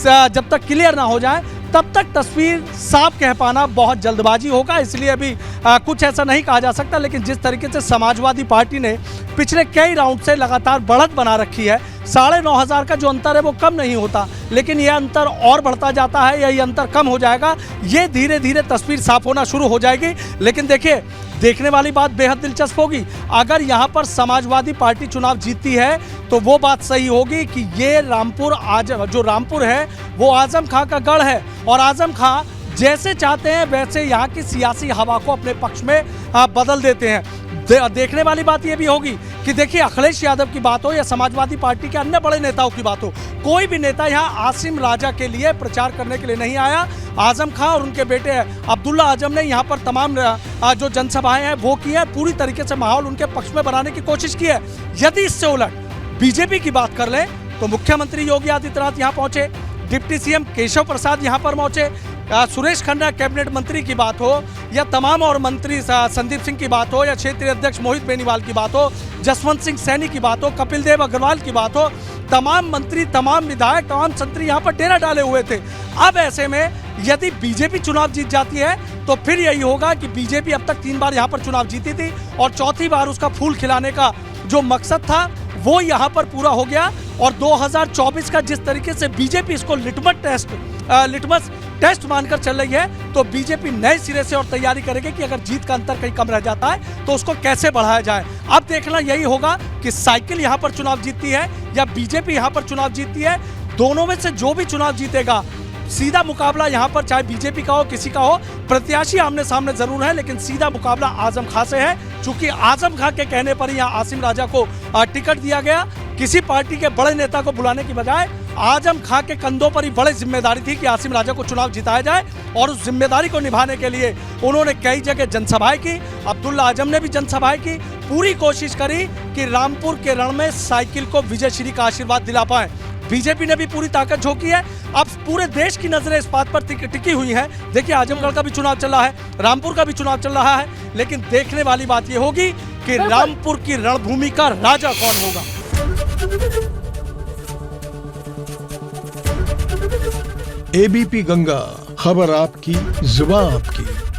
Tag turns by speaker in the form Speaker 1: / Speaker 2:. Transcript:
Speaker 1: जब तक क्लियर ना हो जाए तब तक तस्वीर साफ कह पाना बहुत जल्दबाजी होगा। इसलिए अभी कुछ ऐसा नहीं कहा जा सकता। लेकिन जिस तरीके से समाजवादी पार्टी ने पिछले कई राउंड से लगातार बढ़त बना रखी है, 9,500 का जो अंतर है वो कम नहीं होता, लेकिन यह अंतर और बढ़ता जाता है, यही अंतर कम हो जाएगा, ये धीरे धीरे तस्वीर साफ होना शुरू हो जाएगी। लेकिन देखिए, देखने वाली बात बेहद दिलचस्प होगी। अगर यहाँ पर समाजवादी पार्टी चुनाव जीतती है तो वो बात सही होगी कि ये रामपुर है वो आजम खां का गढ़ है, और आजम खां जैसे चाहते हैं वैसे यहाँ की सियासी हवा को अपने पक्ष में बदल देते हैं। देखने वाली बात ये भी होगी कि देखिए, अखिलेश यादव की बात हो या समाजवादी पार्टी के अन्य बड़े नेताओं की बात हो, कोई भी नेता यहाँ आसिम राजा के लिए प्रचार करने के लिए नहीं आया। आजम खां और उनके बेटे अब्दुल्ला आजम ने यहाँ पर तमाम जो जनसभाएं हैं वो की है, पूरी तरीके से माहौल उनके पक्ष में बनाने की कोशिश की है। यदि इससे उलट बीजेपी की बात कर लें तो मुख्यमंत्री योगी आदित्यनाथ यहाँ पहुंचे, डिप्टी सीएम केशव प्रसाद यहाँ पर पहुंचे, सुरेश खन्ना कैबिनेट मंत्री की बात हो या तमाम और मंत्री संदीप सिंह की बात हो या क्षेत्रीय अध्यक्ष मोहित बेनीवाल की बात हो, जसवंत सिंह सैनी की बात हो, कपिल देव अग्रवाल की बात हो, तमाम मंत्री, तमाम विधायक, तमाम संतरी यहाँ पर डेरा डाले हुए थे। अब ऐसे में यदि बीजेपी चुनाव जीत जाती है तो फिर यही होगा कि बीजेपी अब तक 3 बार यहाँ पर चुनाव जीती थी और चौथी बार उसका फूल खिलाने का जो मकसद था वो यहाँ पर पूरा हो गया। और 2024 का जिस तरीके से बीजेपी इसको लिटमस टेस्ट मानकर चल रही है, तो बीजेपी नए सिरे से और तैयारी करेगी कि अगर जीत का अंतर कहीं कम रह जाता है तो उसको कैसे बढ़ाया जाए। अब देखना यही होगा कि साइकिल यहाँ पर चुनाव जीतती है या बीजेपी यहाँ पर चुनाव जीतती है। दोनों में से जो भी चुनाव जीतेगा, सीधा मुकाबला यहाँ पर चाहे बीजेपी का हो किसी का हो, प्रत्याशी आमने सामने जरूर है, लेकिन सीधा मुकाबला आजम खां से है। चूंकि आजम खां के कहने पर यहाँ आसिम राजा को टिकट दिया गया। किसी पार्टी के बड़े नेता को बुलाने की बजाय आजम खां के कंधों पर ही बड़ी जिम्मेदारी थी कि आसिम राजा को चुनाव जिताया जाए, और उस जिम्मेदारी को निभाने के लिए उन्होंने कई जगह जनसभाएं की। अब्दुल्ला आजम ने भी जनसभाएं की, पूरी कोशिश करी कि रामपुर के रण में साइकिल को विजयश्री का आशीर्वाद दिला पाए। बीजेपी ने भी पूरी ताकत झोंकी है। अब पूरे देश की नजरें इस बात पर टिकी हुई है। देखिए, आजमगढ़ का भी चुनाव चल रहा है, रामपुर का भी चुनाव चल रहा है, लेकिन देखने वाली बात यह होगी कि रामपुर की रणभूमि का राजा कौन होगा।
Speaker 2: एबीपी गंगा, खबर आपकी, जुबान आपकी।